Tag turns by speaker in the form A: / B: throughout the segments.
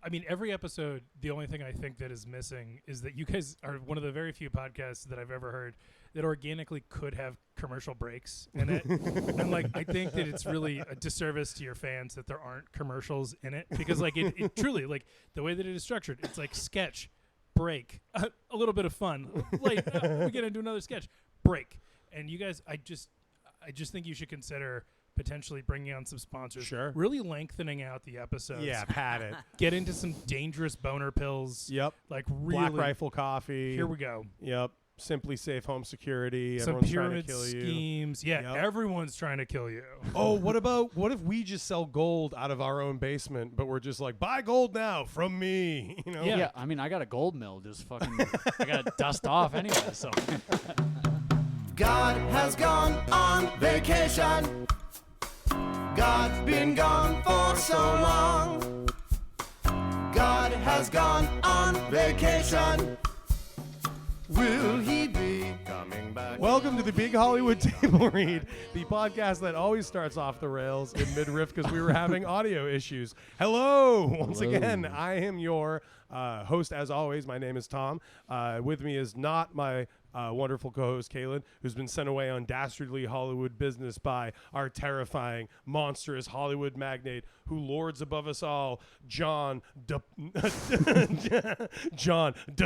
A: I mean, every episode, the only thing I think that is missing is that you guys are one of the very few podcasts that I've ever heard that organically could have commercial breaks in it. And, like, I think that it's really a disservice to your fans that there aren't commercials in it. Because, like, it truly, like, the way that it is structured, it's like sketch, break, a little bit of fun. Like, we get into another sketch, break. And you guys, I just think you should consider potentially bringing on some sponsors.
B: Sure.
A: Really lengthening out the episodes.
B: Yeah, pat it.
A: Get into some dangerous boner pills.
B: Yep.
A: Like really.
B: Black Rifle Coffee.
A: Here we go.
B: Yep. Simply Safe Home Security.
A: Some
B: Everyone's
A: pyramid
B: trying to kill
A: schemes. Yeah,
B: Yep.
A: everyone's trying to kill you.
B: Oh, what if we just sell gold out of our own basement, but we're just like, buy gold now from me? You know?
A: Yeah.
C: I mean, I got a gold mill. Just fucking, I got to dust off anyway. So.
D: God has gone on vacation. God's been gone for so long. God has gone on vacation. Will he be coming back?
B: Welcome to the Big Hollywood Table Read, the podcast that always starts off the rails in mid-riff because we were having audio issues. Hello, once again. I am your host, as always. My name is Tom. With me is not my wonderful co-host, Katlin, who's been sent away on dastardly Hollywood business by our terrifying, monstrous Hollywood magnate who lords above us all, John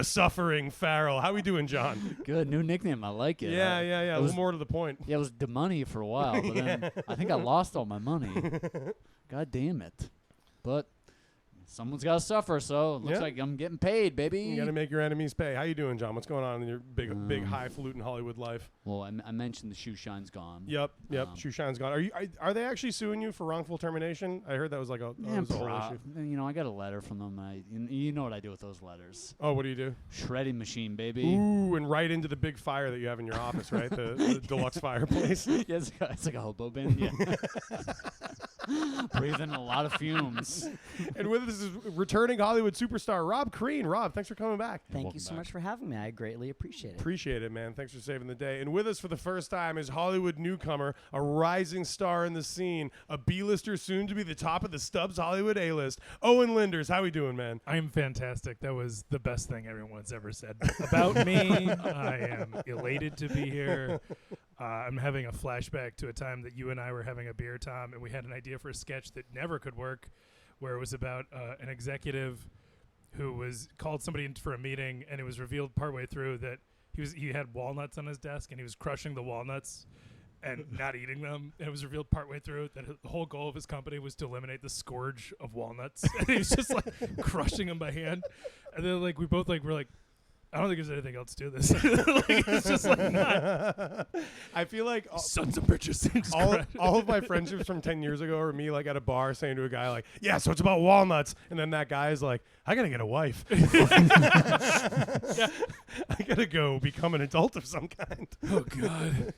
B: Suffering Farrell. How we doing, John?
C: Good. New nickname. I like it.
B: Yeah. A little more to the point.
C: Yeah, it was the money for a while, but then I think I lost all my money. God damn it. But someone's got to suffer, so it looks like I'm getting paid, baby.
B: You got to make your enemies pay. How you doing, John? What's going on in your big highfalutin Hollywood life?
C: Well, I mentioned the shoe shine's gone.
B: Yep. Shoe shine's gone. Are they actually suing you for wrongful termination? I heard that was like a whole issue.
C: You know, I got a letter from them. You know what I do with those letters.
B: Oh, what do you do?
C: Shredding machine, baby.
B: Ooh, and right into the big fire that you have in your office, right? The deluxe fireplace.
C: Yeah, it's like a hobo bin. Yeah. Breathing a lot of fumes.
B: And with us is returning Hollywood superstar Rob Crean. Rob, thanks for coming back.
E: Thank you so much for having me. I greatly appreciate it.
B: Appreciate it, man. Thanks for saving the day. And with us for the first time is Hollywood newcomer, a rising star in the scene, a B-lister soon to be the top of the Stubbs Hollywood A-list. Owen Linders, how we doing, man?
A: I am fantastic. That was the best thing everyone's ever said about me. I am elated to be here. I'm having a flashback to a time that you and I were having a beer, Tom, and we had an idea for a sketch that never could work, where it was about an executive who was called somebody in for a meeting, and it was revealed partway through that he had walnuts on his desk, and he was crushing the walnuts and not eating them. And it was revealed partway through that the whole goal of his company was to eliminate the scourge of walnuts. And he was just like crushing them by hand. And then like we both like were like, I don't think there's anything else to this. Like, it's just like not.
B: I feel like
A: Sons of bitches.
B: all of my friendships from 10 years ago are me like at a bar saying to a guy like, yeah, so it's about walnuts. And then that guy is like, I got to get a wife.
A: Yeah.
B: I got to go become an adult of some kind.
A: Oh, God.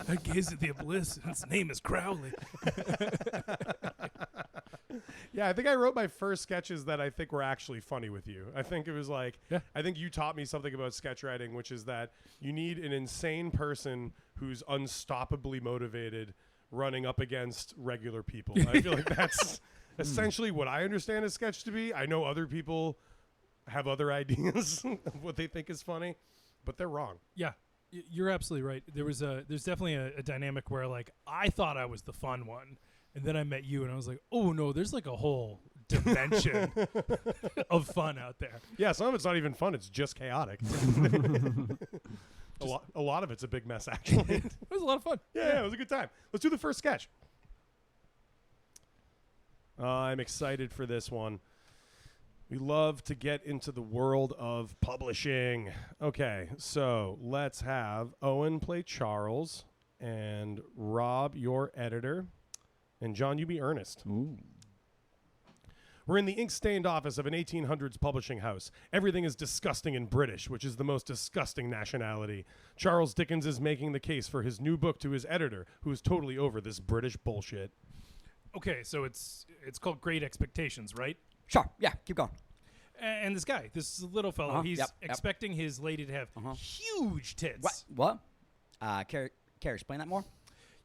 A: I gaze at the abyss, and its name is Crowley.
B: Yeah, I think I wrote my first sketches that I think were actually funny with you. I think it was like, I think you taught me something about sketch writing, which is that you need an insane person who's unstoppably motivated running up against regular people. I feel like that's essentially what I understand a sketch to be. I know other people have other ideas of what they think is funny, but they're wrong.
A: Yeah. You're absolutely right. There's definitely a dynamic where like I thought I was the fun one, and then I met you, and I was like, oh no, there's like a whole dimension of fun out there.
B: Yeah, some of it's not even fun; it's just chaotic. A lot of it's a big mess, actually.
A: It was a lot of fun.
B: Yeah, it was a good time. Let's do the first sketch. I'm excited for this one. We love to get into the world of publishing. Okay, so let's have Owen play Charles, and Rob, your editor, and John, you be Ernest.
C: Ooh.
B: We're in the ink-stained office of an 1800s publishing house. Everything is disgusting and British, which is the most disgusting nationality. Charles Dickens is making the case for his new book to his editor, who is totally over this British bullshit.
A: Okay, so it's called Great Expectations, right?
E: Sure. Yeah. Keep going.
A: And this guy, this little fellow, he's
E: Yep.
A: expecting his lady to have huge tits.
E: What? Carrie, explain that more.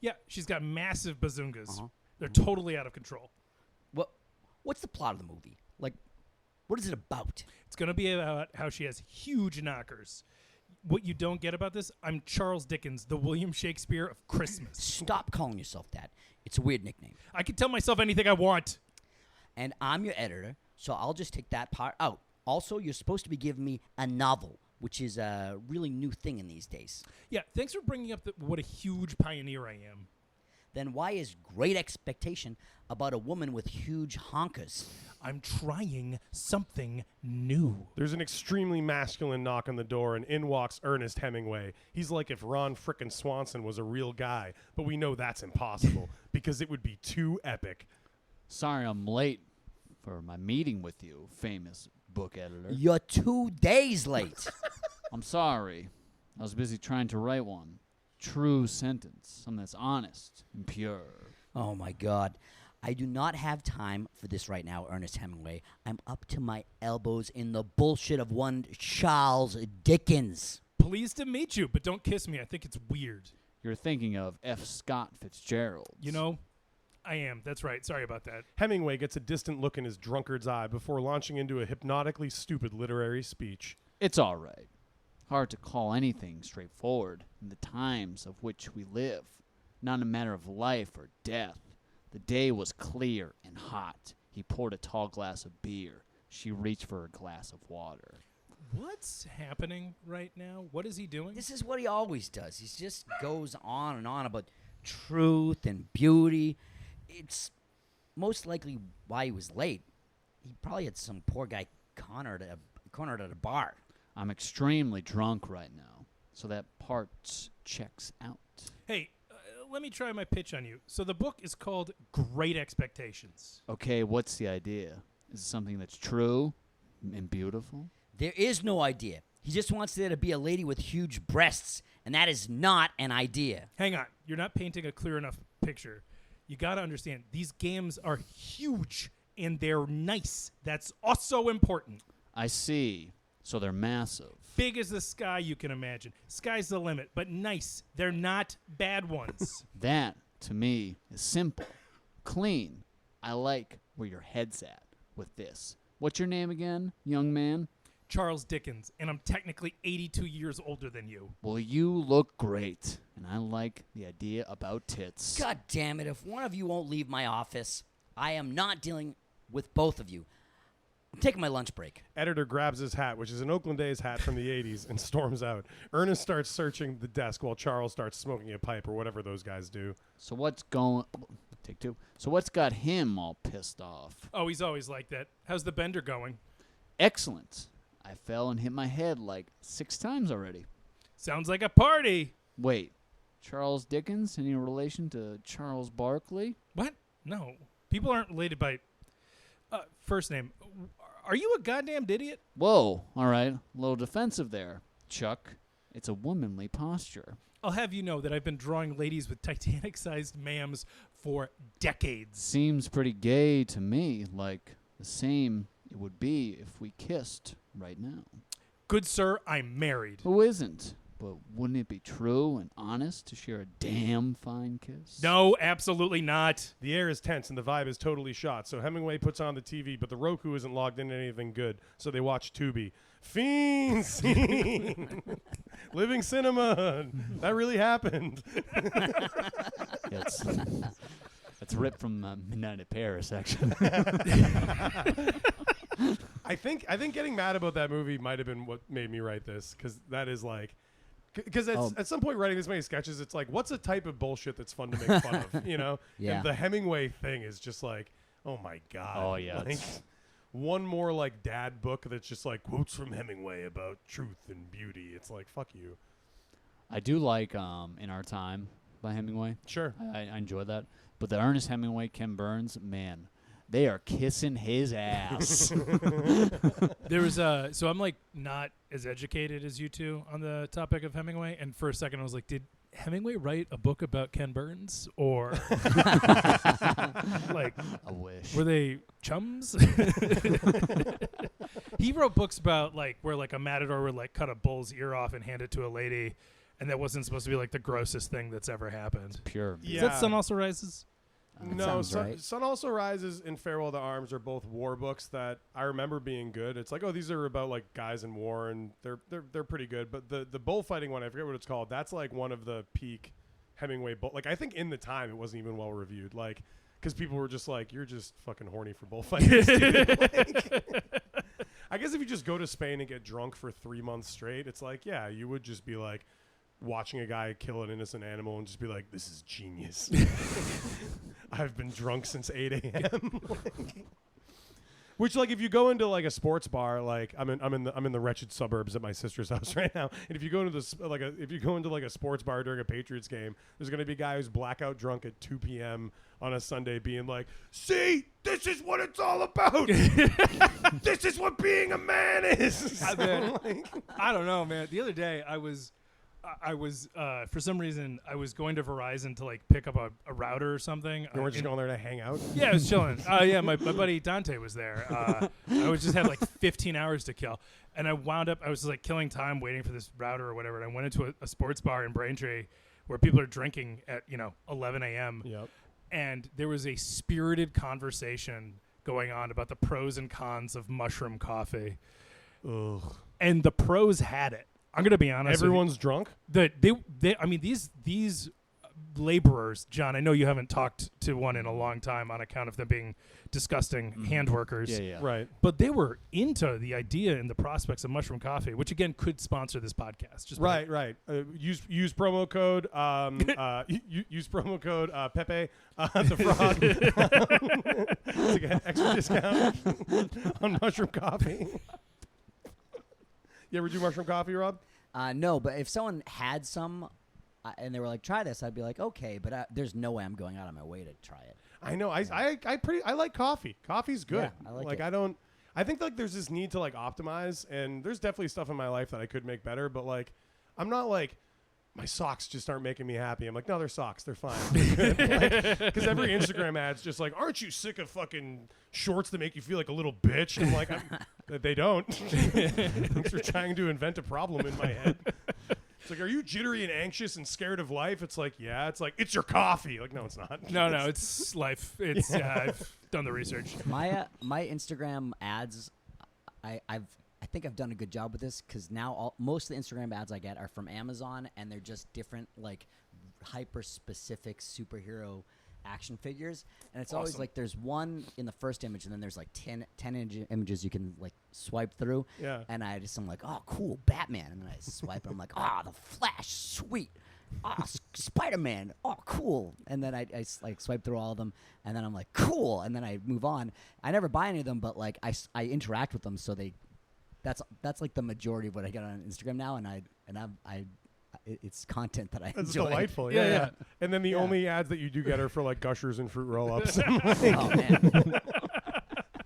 A: Yeah, she's got massive bazungas. They're totally out of control.
E: What's the plot of the movie? Like, what is it about?
A: It's going to be about how she has huge knockers. What you don't get about this, I'm Charles Dickens, the William Shakespeare of Christmas.
E: Stop calling yourself that. It's a weird nickname.
A: I can tell myself anything I want.
E: And I'm your editor, so I'll just take that part out. Also, you're supposed to be giving me a novel, which is a really new thing in these days.
A: Yeah, thanks for bringing up what a huge pioneer I am.
E: Then why is Great Expectation about a woman with huge honkers?
A: I'm trying something new.
B: There's an extremely masculine knock on the door, and in walks Ernest Hemingway. He's like if Ron frickin' Swanson was a real guy, but we know that's impossible because it would be too epic.
C: Sorry I'm late for my meeting with you, famous book editor.
E: You're 2 days late.
C: I'm sorry. I was busy trying to write one. True sentence. Something that's honest and pure.
E: Oh, my God. I do not have time for this right now, Ernest Hemingway. I'm up to my elbows in the bullshit of one Charles Dickens.
A: Pleased to meet you, but don't kiss me. I think it's weird.
C: You're thinking of F. Scott Fitzgerald.
A: You know, I am. That's right. Sorry about that.
B: Hemingway gets a distant look in his drunkard's eye before launching into a hypnotically stupid literary speech.
C: It's all right. Hard to call anything straightforward in the times of which we live. Not a matter of life or death. The day was clear and hot. He poured a tall glass of beer. She reached for a glass of water.
A: What's happening right now? What is he doing?
E: This is what he always does. He just goes on and on about truth and beauty. It's most likely why he was late. He probably had some poor guy cornered at a bar.
C: I'm extremely drunk right now, so that part checks out.
A: Hey, let me try my pitch on you. So the book is called Great Expectations.
C: Okay, what's the idea? Is it something that's true and beautiful?
E: There is no idea. He just wants there to be a lady with huge breasts, and that is not an idea.
A: Hang on. You're not painting a clear enough picture. You got to understand, these games are huge, and they're nice. That's also important.
C: I see. So they're massive.
A: Big as the sky you can imagine. Sky's the limit, but nice. They're not bad ones.
C: That, to me, is simple. Clean. I like where your head's at with this. What's your name again, young man?
A: Charles Dickens, and I'm technically 82 years older than you.
C: Well, you look great, and I like the idea about tits.
E: God damn it, if one of you won't leave my office, I am not dealing with both of you. I'm taking my lunch break.
B: Editor grabs his hat, which is an Oakland A's hat from the 80s, and storms out. Ernest starts searching the desk while Charles starts smoking a pipe or whatever those guys do.
C: So what's going... Take two. So what's got him all pissed off?
A: Oh, he's always like that. How's the bender going?
C: Excellent. I fell and hit my head like 6 times already.
A: Sounds like a party.
C: Wait, Charles Dickens? Any relation to Charles Barkley?
A: What? No. People aren't related by first name. Are you a goddamn idiot?
C: Whoa, all right. A little defensive there, Chuck. It's a womanly posture.
A: I'll have you know that I've been drawing ladies with Titanic-sized mams for decades.
C: Seems pretty gay to me, like the same it would be if we kissed right now.
A: Good sir, I'm married.
C: Who isn't? But wouldn't it be true and honest to share a damn fine kiss?
A: No, absolutely not.
B: The air is tense and the vibe is totally shot, so Hemingway puts on the TV, but the Roku isn't logged into anything good, so they watch Tubi. Fiend scene! Living cinema! That really happened.
C: That's ripped from Midnight at Paris, actually.
B: I think getting mad about that movie might have been what made me write this, because that is like... Because at some point writing this many sketches, it's like, what's a type of bullshit that's fun to make fun of, you know?
E: Yeah.
B: And the Hemingway thing is just like, oh my God.
C: Oh, yeah.
B: Like, one more like dad book that's just like quotes from Hemingway about truth and beauty. It's like, fuck you.
C: I do like In Our Time by Hemingway.
B: Sure.
C: I enjoy that. But the Ernest Hemingway, Ken Burns, man, they are kissing his ass.
A: There was so I'm like not as educated as you two on the topic of Hemingway, and for a second I was like, did Hemingway write a book about Ken Burns, or like
C: I wish.
A: were they chums? He wrote books about like where like a matador would like cut a bull's ear off and hand it to a lady, and that wasn't supposed to be like the grossest thing that's ever happened.
C: Pure.
B: Yeah.
A: Is that Sun Also Rises?
B: No,
E: sounds right.
B: Sun Also Rises and Farewell to Arms are both war books that I remember being good. It's like, oh, these are about like guys in war, and they're pretty good. But the bullfighting one, I forget what it's called. That's like one of the peak Hemingway like I think in the time it wasn't even well reviewed. Like because people were just like, you're just fucking horny for bullfighting. Like, I guess if you just go to Spain and get drunk for 3 months straight, it's like, yeah, you would just be like watching a guy kill an innocent animal and just be like, this is genius. I've been drunk since 8 a.m. Which, like, if you go into like a sports bar, like I'm in the wretched suburbs at my sister's house right now, and if you go into if you go into like a sports bar during a Patriots game, there's gonna be a guy who's blackout drunk at 2 p.m. on a Sunday, being like, "See, this is what it's all about. This is what being a man is."
A: I don't know, man. The other day I was for some reason I was going to Verizon to like pick up a router or something.
B: You weren't just going there to hang out?
A: Yeah, I was chilling. Yeah, my buddy Dante was there. I just had like 15 hours to kill, and I was like killing time waiting for this router or whatever. And I went into a sports bar in Braintree where people are drinking at 11 a.m.
B: Yep.
A: And there was a spirited conversation going on about the pros and cons of mushroom coffee.
B: Ugh.
A: And the pros had it. I'm gonna be honest.
B: Everyone's drunk?
A: I mean, these laborers, John, I know you haven't talked to one in a long time on account of them being disgusting hand workers.
C: Yeah.
B: Right.
A: But they were into the idea and the prospects of mushroom coffee, which again could sponsor this podcast. Just
B: right. Use promo code use promo code Pepe the Frog to get extra discount on mushroom coffee. You ever do mushroom coffee, Rob?
E: No, but if someone had some and they were like, try this, I'd be like, okay, but there's no way I'm going out of my way to try it.
B: I know. I like coffee. Coffee's good.
E: Yeah, I like it.
B: I think like there's this need to like optimize, and there's definitely stuff in my life that I could make better, but like I'm not like my socks just aren't making me happy. I'm like, no, they're socks. They're fine. Because every Instagram ad's just like, aren't you sick of fucking shorts that make you feel like a little bitch? I'm like, they don't. Thanks for trying to invent a problem in my head. It's like, are you jittery and anxious and scared of life? It's like, yeah. It's like, it's your coffee. Like, no, it's not.
A: No, it's life. It's I've done the research.
E: My Instagram ads, I think I've done a good job with this because now most of the Instagram ads I get are from Amazon, and they're just different, like hyper-specific superhero action figures. And it's always like there's one in the first image, and then there's like 10 images you can like swipe through.
B: Yeah.
E: And I'm like, oh, cool, Batman. And then I swipe, and I'm like, oh, the Flash, sweet. Oh, Spider-Man, oh, cool. And then I like swipe through all of them, and then I'm like, cool. And then I move on. I never buy any of them, but like I interact with them, so that's like the majority of what I get on Instagram now, and it's content that I
B: That's
E: enjoy.
B: delightful. Yeah. And then the only ads that you do get are for like Gushers and fruit roll-ups.
E: Oh man.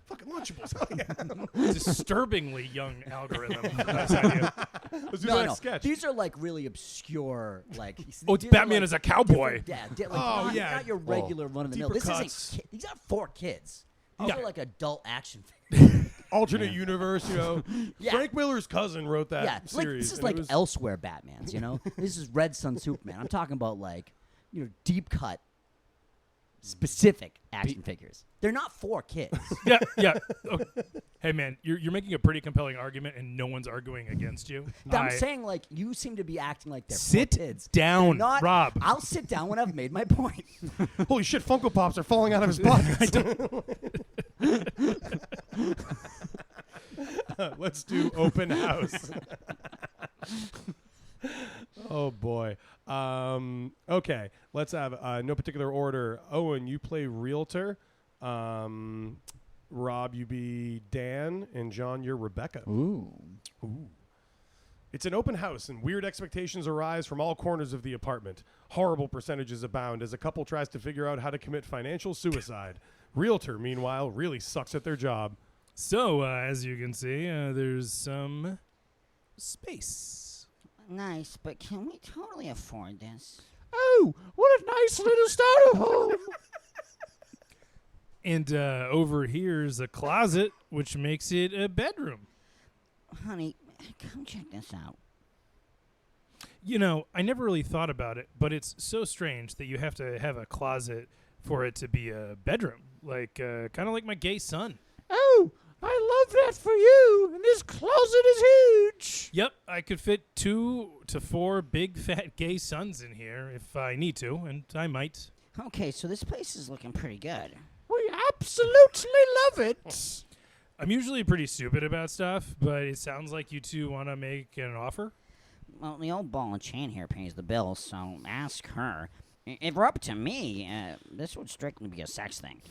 B: Fucking Lunchables. Hell yeah.
A: Disturbingly young algorithm. Let's do that
E: No.
B: sketch.
E: These are like really obscure. Like
A: it's
E: these are,
A: Batman
E: like,
A: as a cowboy.
E: Not your regular run of the mill.
B: Deeper
E: This
B: cuts.
E: isn't. These aren't for kids. These
A: Yeah.
E: are like adult action figures.
B: Alternate universe,
E: Yeah.
B: Frank Miller's cousin wrote that
E: Yeah,
B: series.
E: this is
B: and
E: like
B: it was-
E: elsewhere Batmans, This is Red Sun Superman. I'm talking about like, deep cut, specific action figures. They're not for kids.
A: Yeah. Okay. Hey, man, you're making a pretty compelling argument, and no one's arguing against you.
E: I'm saying like you seem to be acting like they're
A: Sit
E: for kids.
A: down,
E: They're not,
A: Rob.
E: I'll sit down when I've made my point.
B: Holy shit, Funko Pops are falling out of his pockets. Let's do open house. Oh boy. Okay, let's have no particular order. Owen, you play realtor. Rob, you be Dan, and John, you're Rebecca.
C: Ooh.
B: It's an open house, and weird expectations arise from all corners of the apartment. Horrible percentages abound as a couple tries to figure out how to commit financial suicide. Realtor, meanwhile, really sucks at their job.
A: So, as you can see, there's some space.
F: Nice, but can we totally afford this?
C: Oh, what a nice little starter home.
A: And over here's a closet, which makes it a bedroom.
F: Honey, come check this out.
A: I never really thought about it, but it's so strange that you have to have a closet for it to be a bedroom, like kind of like my gay son.
C: Oh, I love that for you. And this closet is huge.
A: Yep, I could fit 2 to 4 big fat gay sons in here if I need to, and I might.
F: Okay, so this place is looking pretty good.
C: We absolutely love it.
A: I'm usually pretty stupid about stuff, but it sounds like you two want to make an offer.
F: Well, the old ball and chain here pays the bills, so ask her. If it were up to me, this would strictly be a sex thing.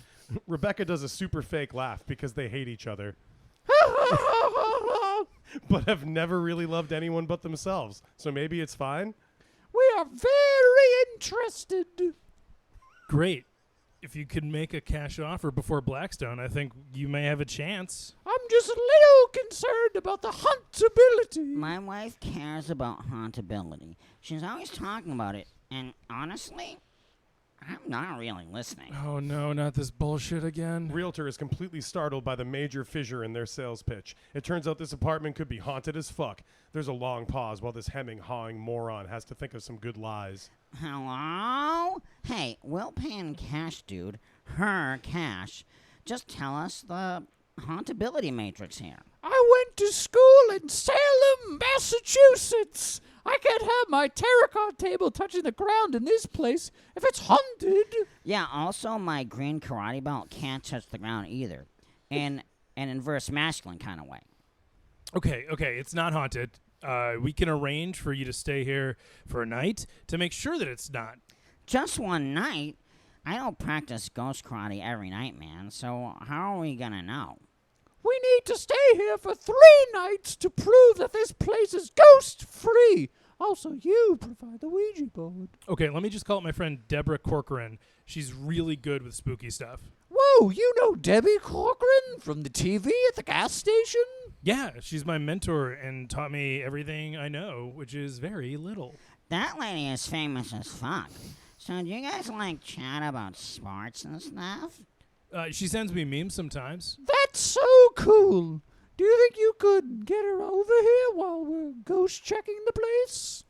B: Rebecca does a super fake laugh because they hate each other, but have never really loved anyone but themselves. So maybe it's fine.
C: We are very interested.
A: Great. If you could make a cash offer before Blackstone, I think you may have a chance.
C: I'm just a little concerned about the huntability.
F: My wife cares about hauntability. She's always talking about it, and honestly, I'm not really listening.
A: Oh no, not this bullshit again.
B: Realtor is completely startled by the major fissure in their sales pitch. It turns out this apartment could be haunted as fuck. There's a long pause while this hemming, hawing moron has to think of some good lies.
F: Hello? Hey, we'll pay in cash, dude. Her cash. Just tell us the hauntability matrix here.
C: I went to school in Salem, Massachusetts. I can't have my terracotta table touching the ground in this place if it's haunted.
F: Yeah, also my green karate belt can't touch the ground either. In an inverse masculine kind of way.
A: Okay, it's not haunted. We can arrange for you to stay here for a night to make sure that it's not.
F: Just one night? I don't practice ghost karate every night, man, so how are we gonna know?
C: We need to stay here for 3 nights to prove that this place is ghost-free. Also, you provide the Ouija board.
A: Okay, let me just call up my friend Deborah Corcoran. She's really good with spooky stuff.
C: Whoa, you know Debbie Corcoran from the TV at the gas station?
A: Yeah, she's my mentor and taught me everything I know, which is very little.
F: That lady is famous as fuck. So do you guys like chat about sports and stuff?
A: She sends me memes sometimes.
C: That's so cool. Do you think you could get her over here while we're ghost checking the place?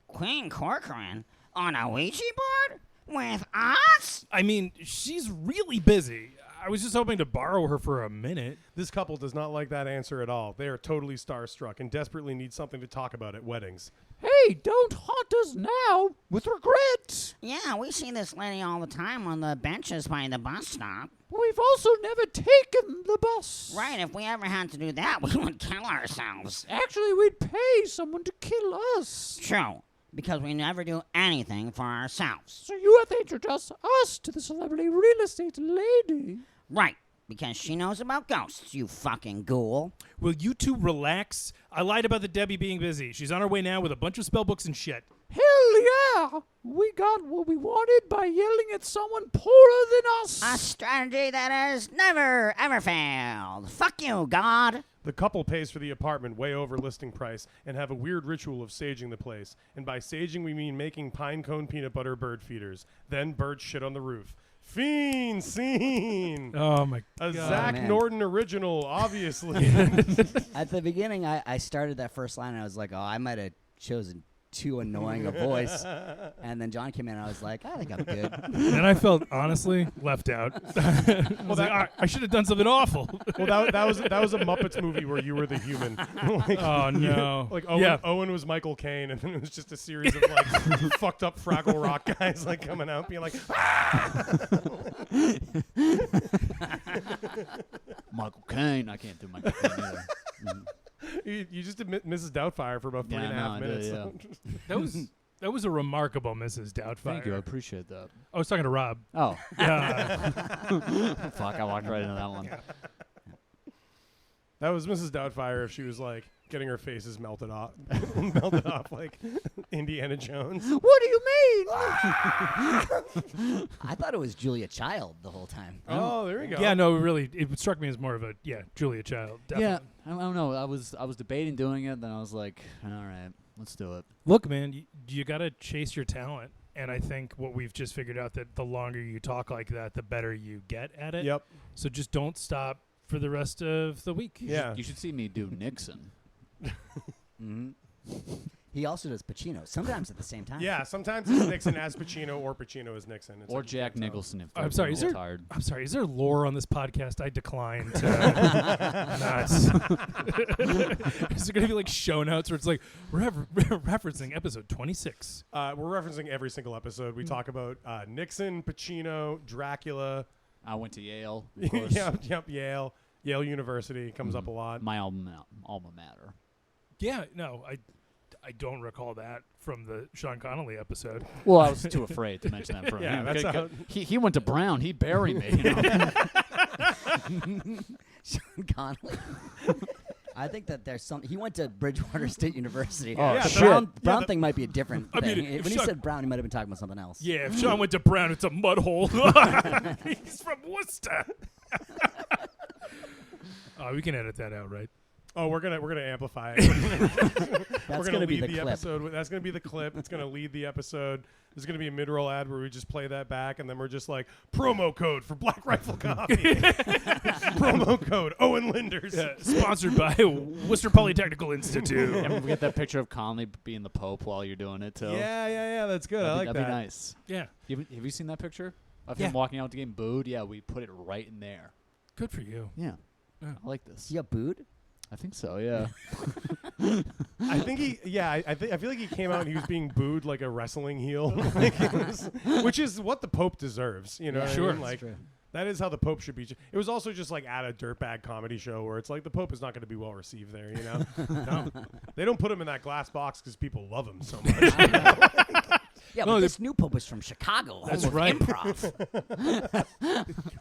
F: Queen Corcoran on a Ouija board? With us?
A: I mean, she's really busy. I was just hoping to borrow her for a minute.
B: This couple does not like that answer at all. They are totally starstruck and desperately need something to talk about at weddings.
C: Hey, don't haunt us now with regret.
F: Yeah, we see this lady all the time on the benches by the bus stop.
C: We've also never taken the bus.
F: Right, if we ever had to do that, we would kill ourselves.
C: Actually, we'd pay someone to kill us.
F: True, because we never do anything for ourselves.
C: So you have to introduce us to the celebrity real estate lady.
F: Right, because she knows about ghosts, you fucking ghoul.
A: Will you two relax? I lied about the Debbie being busy. She's on her way now with a bunch of spell books and shit.
C: Hell yeah! We got what we wanted by yelling at someone poorer than us.
F: A strategy that has never, ever failed. Fuck you, God.
B: The couple pays for the apartment way over listing price and have a weird ritual of saging the place. And by saging, we mean making pine cone peanut butter bird feeders. Then birds shit on the roof. Fiend scene!
A: Oh my
B: A
A: god.
B: Zack
E: man.
B: Norton original, obviously.
E: At the beginning, I started that first line, and I was like, oh, I might have chosen too annoying a voice. And then John came in, and I was like, I think I'm good.
A: And I felt honestly left out. I was like, I should have done something awful.
B: Well, that was a Muppets movie where you were the human. Like,
A: Oh no.
B: like Owen,
A: Yeah.
B: Owen was Michael Caine, and then it was just a series of like fucked up Fraggle Rock guys like coming out, being like,
C: Michael Caine. I can't do Michael Caine either.
B: you just did Mrs. Doubtfire for about 3.5 minutes.
A: That was a remarkable Mrs. Doubtfire.
C: Thank you. I appreciate that.
A: I was talking to Rob.
C: Oh,
A: Yeah.
C: fuck. I walked right into that one.
B: That was Mrs. Doubtfire if she was like getting her faces melted off like Indiana Jones.
C: What do you mean?
E: I thought it was Julia Child the whole time.
B: Oh, there you go.
A: Yeah, no, really, it struck me as more of a Julia Child. Definitely.
C: Yeah, I don't know. I was debating doing it, then I was like, all right, let's do it.
A: Look, man, you gotta chase your talent, and I think what we've just figured out that the longer you talk like that, the better you get at it.
B: Yep.
A: So just don't stop for the rest of the week.
B: Yeah.
C: You should see me do Nixon.
E: Mm-hmm. He also does Pacino, sometimes at the same time.
B: Yeah, sometimes it's Nixon as Pacino or Pacino as Nixon. It's
C: Or
B: like you
C: Jack
B: can't tell.
C: Nicholson if
A: I'm sorry,
C: they're tired.
A: I'm sorry, is there lore on this podcast? I decline to not. Is there going to be like show notes where it's like, we're referencing episode 26?
B: We're referencing every single episode. We talk about Nixon, Pacino, Dracula.
C: I went to Yale. Of course.
B: Yep, Yale University comes up a lot.
C: My alma mater.
A: Yeah, no, I don't recall that from the Sean Connolly episode.
C: Well, I was too afraid to mention that from
B: Yeah,
C: him.
B: that's how-
C: He went to Brown. He'd bury me. You know?
E: Sean Connolly. I think that there's some. He went to Bridgewater State University.
C: Oh,
E: the
C: shit.
E: Brown thing might be a different
A: I mean,
E: thing.
A: if
E: When he
A: Sean-
E: said Brown, he might have been talking about something else.
A: Yeah, if Sean went to Brown, it's a mud hole. He's from Worcester. We can edit that out, right?
B: Oh, we're gonna amplify it.
E: That's
B: We're
E: gonna be
B: lead
E: the
B: the
E: clip.
B: episode. That's gonna be the clip. It's gonna lead the episode. There's gonna be a mid-roll ad where we just play that back, and then we're just like promo code for Black Rifle Coffee. Promo code Owen Linders.
A: Sponsored by Worcester Polytechnical Institute.
C: And we get that picture of Conley being the Pope while you're doing it, too.
B: Yeah. That's good. I like
C: that'd
B: that.
C: be nice.
A: Yeah,
C: Have you seen that picture of
A: Yeah.
C: him walking out the game booed? Yeah, we put it right in there.
A: good for you.
C: Yeah.
A: Yeah.
C: I like this.
E: Is he a booed?
C: I think so, yeah.
B: I think he. Yeah, I feel like he came out and he was being booed like a wrestling heel, Like, it was- which is what the Pope deserves. You know, what I
A: Sure.
B: mean? Like that is how the Pope should be. It was also just like at a dirtbag comedy show where it's like the Pope is not going to be well received there. You know, no, they don't put him in that glass box because people love him so much.
E: Yeah,
A: No,
E: but
A: the-
E: this new Pope is from Chicago.
A: That's
E: home of
A: right.
E: Improv.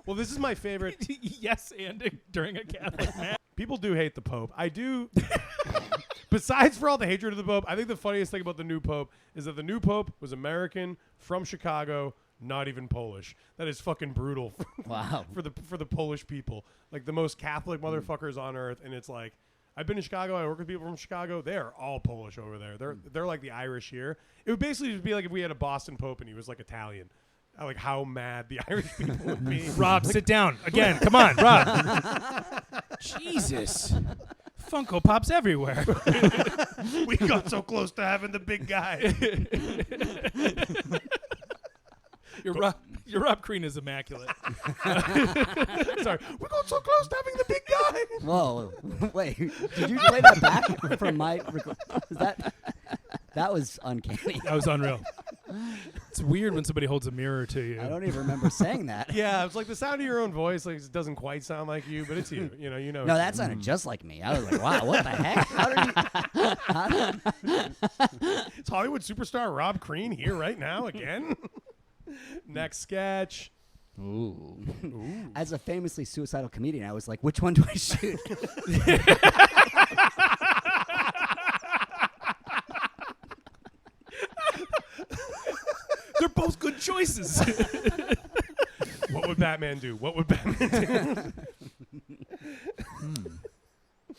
B: Well, this is my favorite.
A: Yes, and during a Catholic mass.
B: People do hate the Pope. I do. Besides for all the hatred of the Pope, I think the funniest thing about the new Pope is that the new Pope was American, from Chicago, not even Polish. That is fucking brutal
E: Wow.
B: for the Polish people. Like the most Catholic motherfuckers on earth. And it's like, I've been to Chicago. I work with people from Chicago. They are all Polish over there. They're like the Irish here. It would basically just be like if we had a Boston Pope and he was like Italian. Like how mad the Irish people would be.
A: Rob, sit down again. Come on, Rob. Jesus, Funko Pops everywhere.
B: We got so close to having the big guy.
A: Your Rob Crean is immaculate.
B: Sorry, we got so close to having the big guy.
E: Whoa. Wait. Did you play that back from my record? That was uncanny.
A: That was unreal. It's weird when somebody holds a mirror to you.
E: I don't even remember saying that.
B: Yeah, it's like the sound of your own voice. Like it doesn't quite sound like you, but it's you. You know.
E: No, that sounded just like me. I was like, wow, what the heck? How did
B: It's Hollywood superstar Rob Crean here right now again. Next sketch.
C: Ooh.
E: As a famously suicidal comedian, I was like, which one do I shoot?
A: They're both good choices.
B: What would Batman do? What would Batman do?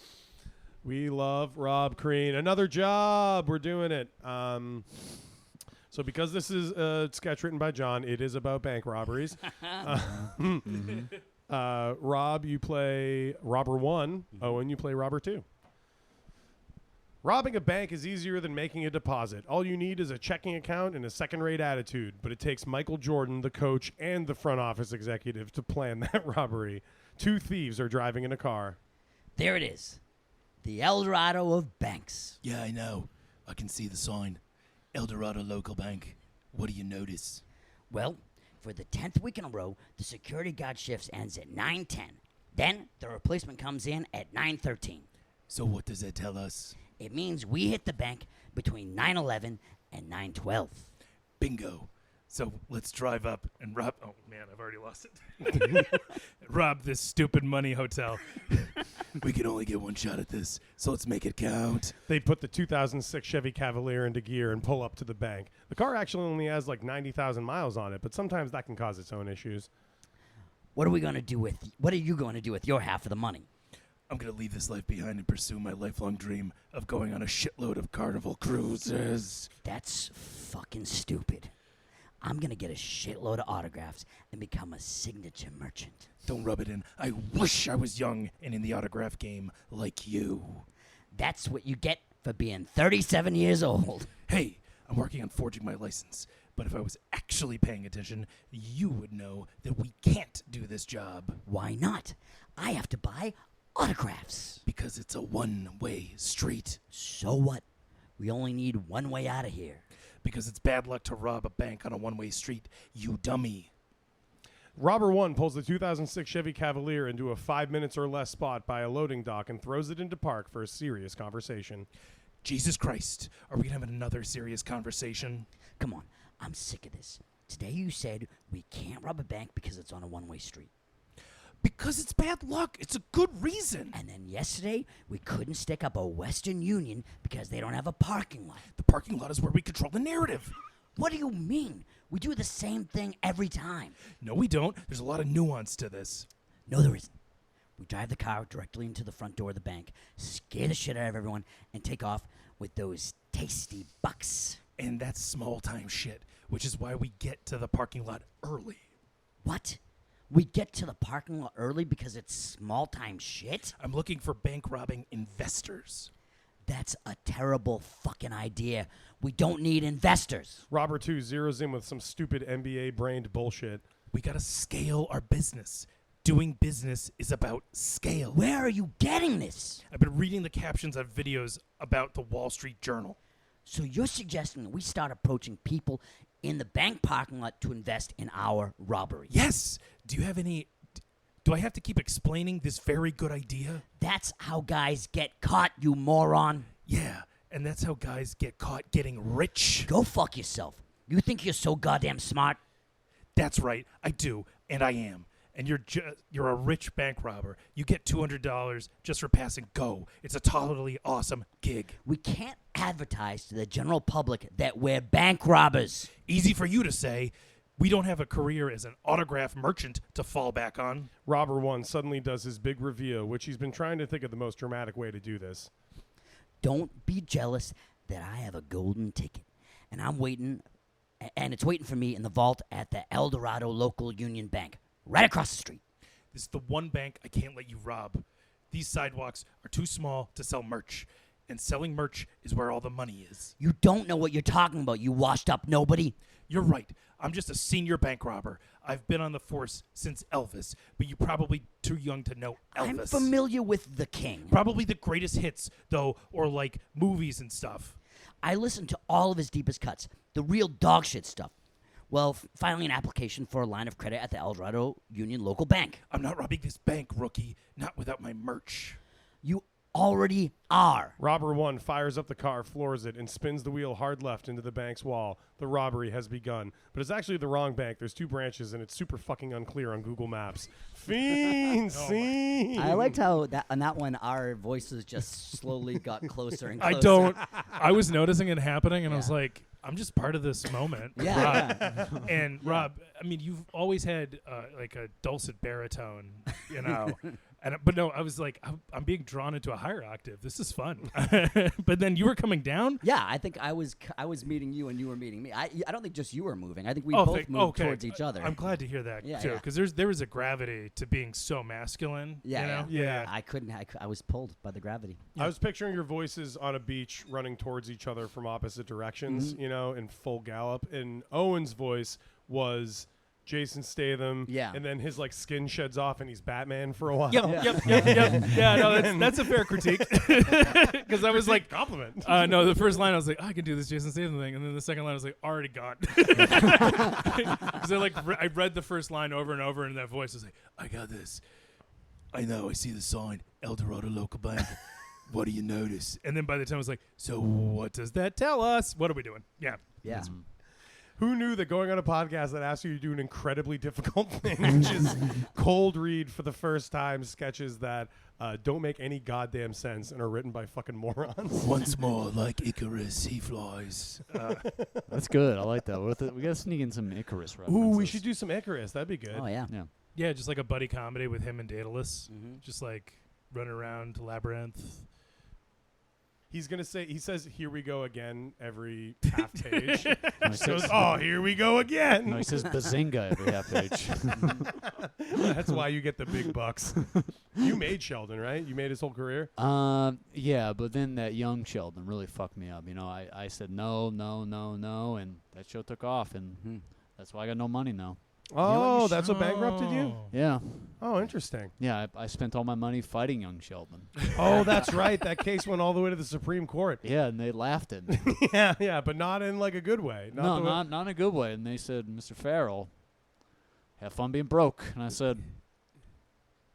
B: We love Rob Crean. Another job. We're doing it. So because this is a sketch written by John, it is about bank robberies. Rob, you play Robber 1. Owen, you play Robber 2. Robbing a bank is easier than making a deposit. All you need is a checking account and a second-rate attitude, but it takes Michael Jordan, the coach, and the front office executive to plan that robbery. Two thieves are driving in a car.
E: There it is. The El Dorado of banks.
G: Yeah, I know. I can see the sign. El Dorado Local Bank. What do you notice?
E: Well, for the 10th week in a row, the security guard shifts ends at 9:10. Then the replacement comes in at 9:13.
G: So what does that tell us?
E: It means we hit the bank between 9:11 and 9:12.
A: Bingo. So let's drive up and rob. Oh, man, I've already lost it. Rob this stupid money hotel.
G: We can only get one shot at this, so let's make it count.
B: They put the 2006 Chevy Cavalier into gear and pull up to the bank. The car actually only has like 90,000 miles on it, but sometimes that can cause its own issues.
E: What are you going to do with your half of the money?
G: I'm going to leave this life behind and pursue my lifelong dream of going on a shitload of Carnival cruises.
E: That's fucking stupid. I'm going to get a shitload of autographs and become a signature merchant.
G: Don't rub it in. I wish I was young and in the autograph game like you.
E: That's what you get for being 37 years old.
G: Hey, I'm working on forging my license. But if I was actually paying attention, you would know that we can't do this job.
E: Why not? I have to buy autographs.
G: Because it's a one-way street.
E: So what? We only need one way out of here.
G: Because it's bad luck to rob a bank on a one-way street, you dummy.
B: Robber 1 pulls the 2006 Chevy Cavalier into a 5 minutes or less spot by a loading dock and throws it into park for a serious conversation.
G: Jesus Christ, are we going to have another serious conversation?
E: Come on, I'm sick of this. Today you said we can't rob a bank because it's on a one-way street.
G: Because it's bad luck. It's a good reason.
E: And then yesterday, we couldn't stick up a Western Union because they don't have a parking lot.
G: The parking lot is where we control the narrative.
E: What do you mean? We do the same thing every time.
G: No, we don't. There's a lot of nuance to this.
E: No, there isn't. We drive the car directly into the front door of the bank, scare the shit out of everyone, and take off with those tasty bucks.
G: And that's small-time shit, which is why we get to the parking lot early.
E: What? We get to the parking lot early because it's small-time shit?
G: I'm looking for bank-robbing investors.
E: That's a terrible fucking idea. We don't need investors.
B: Robber 2 zeroes in with some stupid NBA-brained bullshit.
G: We gotta scale our business. Doing business is about scale.
E: Where are you getting this?
G: I've been reading the captions on videos about the Wall Street Journal.
E: So you're suggesting that we start approaching people in the bank parking lot to invest in our robbery?
G: Yes! Do I have to keep explaining this very good idea?
E: That's how guys get caught, you moron.
G: Yeah, and that's how guys get caught getting rich.
E: Go fuck yourself. You think you're so goddamn smart?
G: That's right, I do, and I am. And you're a rich bank robber. You get $200 just for passing go. It's a totally awesome gig.
E: We can't advertise to the general public that we're bank robbers.
G: Easy for you to say. We don't have a career as an autograph merchant to fall back on.
B: Robber 1 suddenly does his big reveal, which he's been trying to think of the most dramatic way to do this.
E: Don't be jealous that I have a golden ticket. And I'm waiting, and it's waiting for me in the vault at the El Dorado Local Union Bank, right across the street.
G: This is the one bank I can't let you rob. These sidewalks are too small to sell merch. And selling merch is where all the money is.
E: You don't know what you're talking about, you washed up nobody.
G: You're right. I'm just a senior bank robber. I've been on the force since Elvis, but you're probably too young to know Elvis.
E: I'm familiar with the king.
G: Probably the greatest hits, though, or like movies and stuff.
E: I listened to all of his deepest cuts, the real dog shit stuff. Well, filing an application for a line of credit at the El Dorado Union Local Bank.
G: I'm not robbing this bank, rookie. Not without my merch.
E: You already are.
B: Robber 1 fires up the car, floors it, and spins the wheel hard left into the bank's wall. The robbery has begun. But it's actually the wrong bank. There's 2 branches, and it's super fucking unclear on Google Maps. Fiend scene!
H: I liked how on that one our voices just slowly got closer and closer.
A: I don't. I was noticing it happening, and I was
H: Yeah.
A: like, I'm just part of this moment.
H: Yeah.
A: Rob. And Rob, I mean, you've always had like a dulcet baritone, you know. But no, I was like, I'm being drawn into a higher octave. This is fun. But then you were coming down.
H: Yeah, I think I was meeting you and you were meeting me. I don't think just you were moving. I think we
A: Oh,
H: both moved towards each other.
A: I'm glad to hear that
H: Yeah,
A: too,
H: yeah.
A: because there was a gravity to being so masculine.
H: Yeah,
A: you know?
B: Yeah.
H: I couldn't. I was pulled by the gravity.
B: I was picturing your voices on a beach running towards each other from opposite directions, you know, in full gallop. And Owen's voice was Jason Statham.
H: Yeah.
B: And then his like skin sheds off and he's Batman for a while.
A: Yep. Yeah, no, that's a fair critique. Because I was like,
B: Compliment.
A: no, the first line I was like, I can do this Jason Statham thing, and then the second line I was like, already gone. Because I read the first line over and over, and that voice was like,
G: I got this. I know. I see the sign. El Dorado Local Bank. What do you notice?
A: and then by the time I was like, so what does that tell us? What are we doing? Yeah.
H: Yeah.
B: Who knew that going on a podcast that asks you to do an incredibly difficult thing, which is cold read for the first time sketches that don't make any goddamn sense and are written by fucking morons?
G: Once more, like Icarus, he flies.
C: That's good. I like that. We got to sneak in some Icarus references.
B: Ooh, we should do some Icarus. That'd be good.
H: Oh yeah.
C: Yeah.
A: Yeah, just like a buddy comedy with him and Daedalus.
E: Mm-hmm.
A: Just like running around Labyrinth.
B: He's gonna say. He says, "Here we go again" every half page.
C: No, he
B: He goes,
C: says,
B: "Oh, here we go again."
C: no, he says bazinga every half page.
B: That's why you get the big bucks. You made Sheldon, right? You made his whole career.
C: Yeah, but then that young Sheldon really fucked me up. You know, I said no, and that show took off, and that's why I got no money now.
B: Oh, that's what bankrupted you?
C: Yeah,
B: Oh, interesting.
C: yeah, I spent all my money fighting young Sheldon.
B: Oh, that's right. That case went all the way to the Supreme Court.
C: Yeah, and they laughed at me.
B: Yeah, but not in like a good way.
C: No,
B: the way-
C: not in a good way. And they said, Mr. Farrell, have fun being broke. And I said,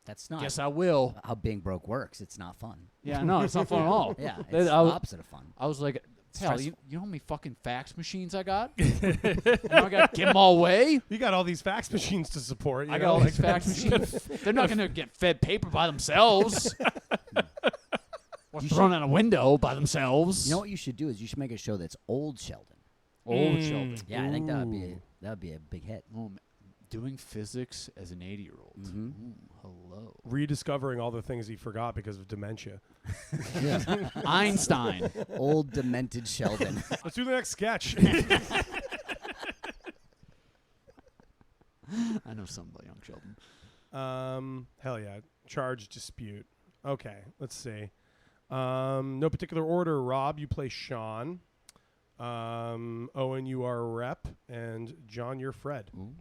H: That's not
C: guess I will.
H: how being broke works. It's not fun.
C: Yeah, no, it's not fun at all.
H: Yeah,
C: They-
H: it's the
C: I was-
H: opposite of fun.
C: I was like, hell,
H: Stressful.
C: you know how many fucking fax machines I got? And I got to give them all away?
B: You got all these fax machines to support. You
C: I
B: know,
C: got all
B: like
C: these fax machines. They're not going to get fed paper by themselves. Or thrown out a window by themselves.
H: You know what you should do is you should make a show that's old Sheldon.
C: Old Sheldon.
H: Yeah, I think that would be a big hit.
C: Oh, man. Doing physics as an 80-year-old.
H: Mhm.
C: Ooh, hello.
B: rediscovering all the things he forgot because of dementia.
C: Einstein.
H: Old demented Sheldon.
B: Let's do the next sketch.
C: I know something about young Sheldon.
B: Hell yeah. Charge dispute. Okay, let's see. No particular order. Rob, you play Sean. Owen, you are Rep. And John, you're Fred.
C: Ooh.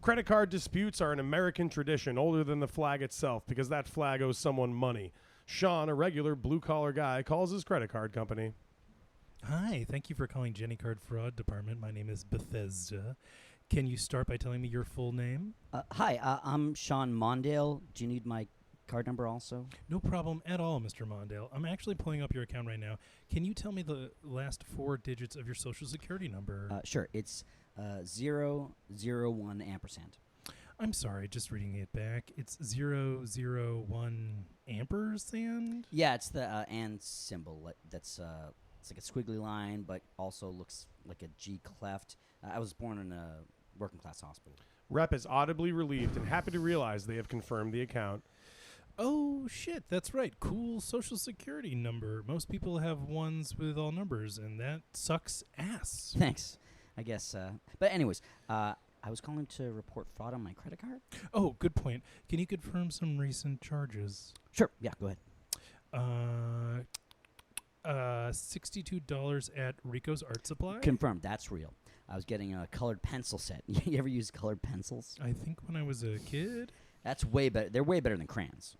B: Credit card disputes are an American tradition older than the flag itself because that flag owes someone money. Sean, a regular blue-collar guy, calls his credit card company.
G: Hi, thank you for calling Jenny Card Fraud Department. My name is Bethesda. Can you start by telling me your full name?
H: Hi, I'm Sean Mondale. Do you need my card number also?
G: No problem at all, Mr. Mondale. I'm actually pulling up your account right now. Can you tell me the last 4 digits of your social security number?
H: Sure. It's 001 ampersand.
G: I'm sorry, just reading it back. It's 001 ampersand?
H: Yeah, it's the and symbol. That's it's like a squiggly line, but also looks like a G cleft. I was born in a working class hospital.
B: Rep is audibly relieved and happy to realize they have confirmed the account.
G: Oh, shit, that's right. Cool social security number. Most people have ones with all numbers, and that sucks ass.
H: Thanks. I guess. But anyways, I was calling to report fraud on my credit card.
G: Oh, good point. Can you confirm some recent charges?
H: Sure. Yeah. Go ahead.
G: $62 at Rico's Art Supply.
H: Confirmed. That's real. I was getting a colored pencil set. You ever use colored pencils?
G: I think when I was a kid.
H: That's way better. They're way better than crayons.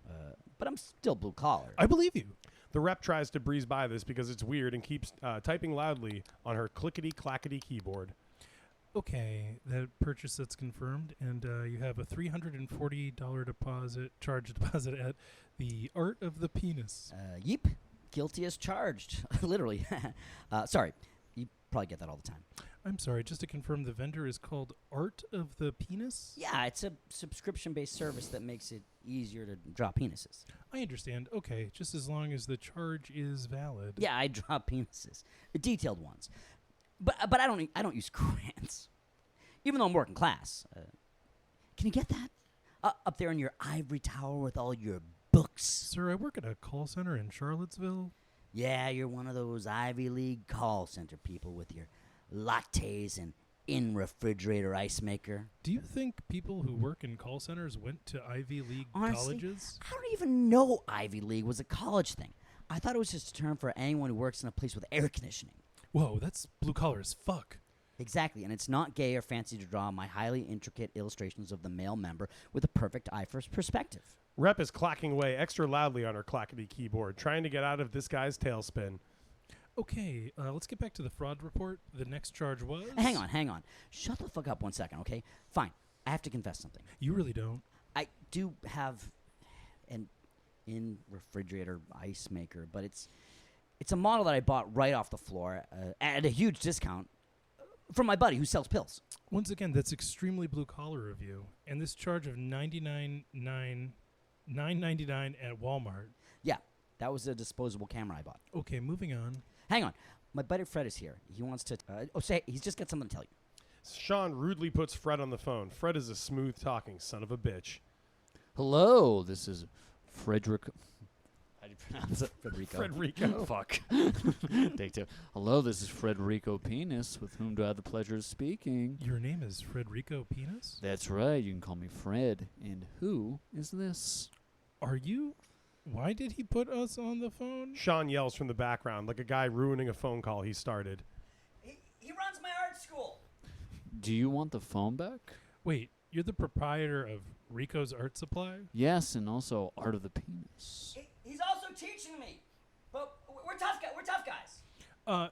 H: But I'm still blue collar.
G: I believe you.
B: The rep tries to breeze by this because it's weird and keeps typing loudly on her clickety-clackety keyboard.
G: Okay, that purchase that's confirmed, and you have a $340 charge deposit at the Art of the Penis.
H: Yeep. Guilty as charged. Literally. Sorry. You probably get that all the time.
G: I'm sorry, just to confirm, the vendor is called Art of the Penis?
H: Yeah, it's a subscription-based service that makes it easier to draw penises.
G: I understand. Okay, just as long as the charge is valid.
H: Yeah, I draw penises, detailed ones, but I don't use crayons, even though I'm working class. Can you get that up there in your ivory tower with all your books?
G: Sir, I work at a call center in Charlottesville.
H: Yeah, you're one of those Ivy League call center people with your lattes and in-refrigerator ice maker.
G: Do you think people who work in call centers went to Ivy League
H: Honestly,
G: colleges?
H: I don't even know Ivy League was a college thing. I thought it was just a term for anyone who works in a place with air conditioning.
G: Whoa, that's blue collar as fuck.
H: Exactly, and it's not gay or fancy to draw my highly intricate illustrations of the male member with a perfect eye for perspective.
B: Rep is clacking away extra loudly on her clackety keyboard, trying to get out of this guy's tailspin.
G: Okay, let's get back to the fraud report. The next charge was...
H: Hang on. Shut the fuck up 1 second, okay? Fine. I have to confess something.
G: You really don't.
H: I do have an in-refrigerator ice maker, but it's a model that I bought right off the floor at a huge discount from my buddy who sells pills.
G: Once again, that's extremely blue collar of you. And this charge of $9.99 at Walmart.
H: Yeah, that was a disposable camera I bought.
G: Okay, moving on.
H: Hang on. My buddy Fred is here. He wants to... he's just got something to tell you.
B: Sean rudely puts Fred on the phone. Fred is a smooth-talking son of a bitch.
C: Hello, this is Frederick. Frederico. Fuck. Take two. Hello, this is Frederico Penis. With whom do I have the pleasure of speaking?
A: Your name is Frederico Penis?
C: That's right. You can call me Fred. And who is this?
A: Are you? Why did he put us on the phone?
B: Sean yells from the background like a guy ruining a phone call he started.
H: He runs my art school.
C: Do you want the phone back?
A: Wait, you're the proprietor of Rico's Art Supply?
C: Yes, and also Art of the Penis.
H: He's also teaching me. But we're tough guys. We're tough guys.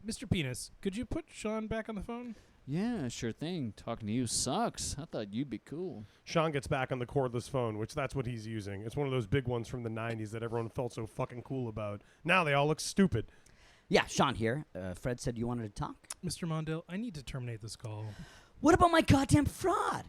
A: Mr. Penis, could you put Sean back on the phone?
C: Yeah, sure thing. Talking to you sucks. I thought you'd be cool.
B: Sean gets back on the cordless phone, which that's what he's using. It's one of those big ones from the 90s that everyone felt so fucking cool about. Now they all look stupid.
H: Yeah, Sean here. Fred said you wanted to talk.
A: Mr. Mondale, I need to terminate this call.
H: What about my goddamn fraud?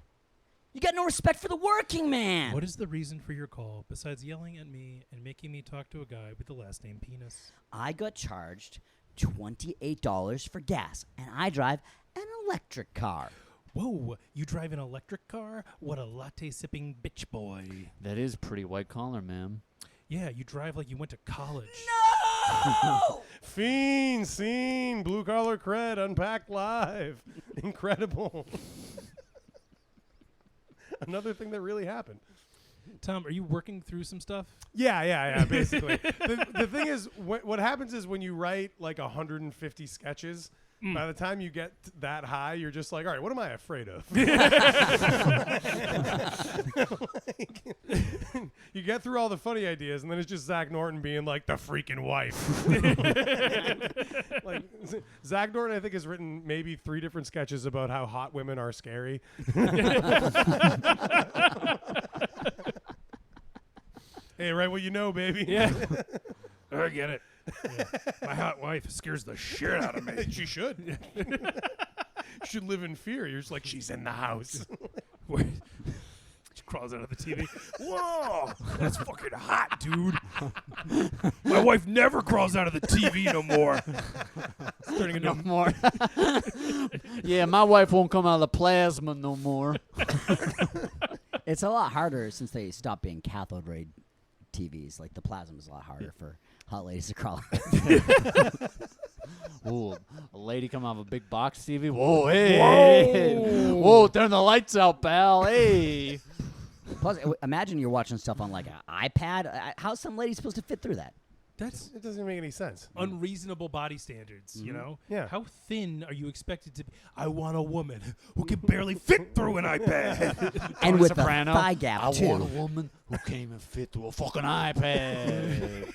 H: You got no respect for the working man.
A: What is the reason for your call besides yelling at me and making me talk to a guy with the last name Penis?
H: I got charged $28 for gas, and I drive an electric car.
A: Whoa, you drive an electric car? What a latte-sipping bitch boy.
C: That is pretty white collar, ma'am.
A: Yeah, you drive like you went to college.
H: No!
B: Fiend, scene, blue collar cred, unpacked live. Incredible. Another thing that really happened.
A: Tom, are you working through some stuff?
B: Yeah, basically. the thing is, what happens is when you write like 150 sketches, by the time you get that high, you're just like, all right, what am I afraid of? You get through all the funny ideas, and then it's just Zack Norton being like the freaking wife. Like Zack Norton, I think, has written maybe 3 different sketches about how hot women are scary. Hey, write what you know, baby.
A: Yeah. I get it. Yeah. My hot wife scares the shit out of me.
B: She should. Should live in fear. You're just like, she's in the house.
A: She crawls out of the TV. Whoa, that's fucking hot, dude. My wife never crawls out of the TV no more. It's turning into
C: No more. Yeah, my wife won't come out of the plasma no more.
H: It's a lot harder since they stopped being cathode ray TVs. Like the plasma is a lot harder for hot ladies to crawl.
C: Ooh, a lady come out of a big box TV. Whoa, hey. Whoa, turn the lights out, pal. Hey.
H: Plus, imagine you're watching stuff on like an iPad. How's some lady supposed to fit through that?
B: It doesn't make any sense.
A: unreasonable body standards, you know?
B: Yeah.
A: How thin are you expected to be? I want a woman who can barely fit through an iPad.
H: And with
C: Soprano.
H: a thigh gap,
C: I
H: too.
C: want a woman who can't even fit through a fucking iPad.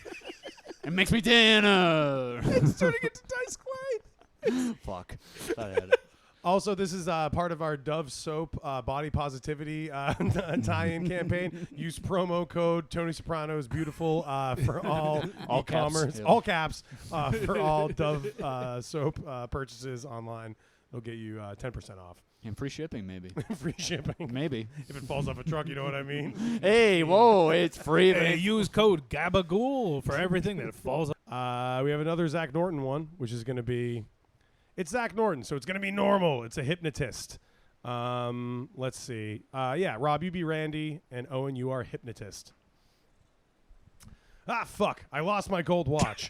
C: It makes me dinner.
A: It's turning into Dice Clay.
C: Fuck. Thought I had it.
B: Also, this is part of our Dove Soap body positivity tie-in campaign. Use promo code Tony Soprano's Beautiful for all e-commerce,
C: caps, yeah.
B: all caps, for all Dove Soap purchases online. They'll get you 10% off.
C: And free shipping, maybe.
B: Free shipping.
C: Maybe.
B: If it falls off a truck, you know what I mean?
C: Hey, whoa, it's free.
A: Hey, use code GABAGOOL for everything that falls off.
B: We have another Zack Norton one, which is going to be... It's Zack Norton, so it's going to be normal. It's a hypnotist. Let's see. Yeah, Rob, you be Randy, and Owen, you are hypnotist. Ah, fuck. I lost my gold watch.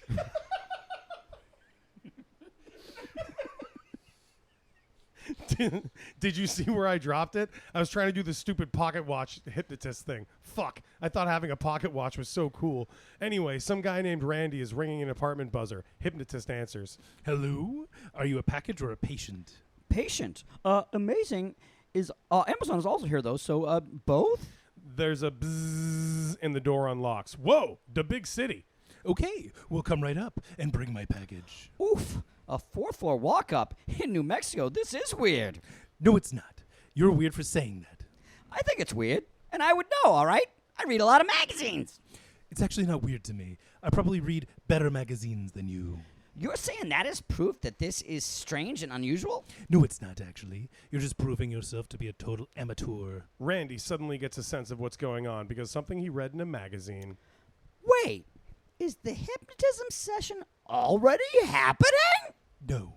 B: Did you see where I dropped it? I was trying to do the stupid pocket watch hypnotist thing. Fuck. I thought having a pocket watch was so cool. Anyway, some guy named Randy is ringing an apartment buzzer. Hypnotist answers.
A: Hello? Are you a package or a patient?
H: Patient. Amazing is Amazon is also here though. So both.
B: There's a bzzz and the door unlocks. Whoa, the big city.
A: Okay, we'll come right up and bring my package.
H: Oof. A 4th floor walk up in New Mexico. This is weird.
A: No, it's not. You're weird for saying that.
H: I think it's weird, and I would know. All right. I read a lot of magazines.
A: It's actually not weird to me. I probably read better magazines than you.
H: You're saying that is proof that this is strange and unusual?
A: No, it's not actually. You're just proving yourself to be a total amateur.
B: Randy suddenly gets a sense of what's going on because something he read in a magazine.
H: Wait, is the hypnotism session already happening?
A: No,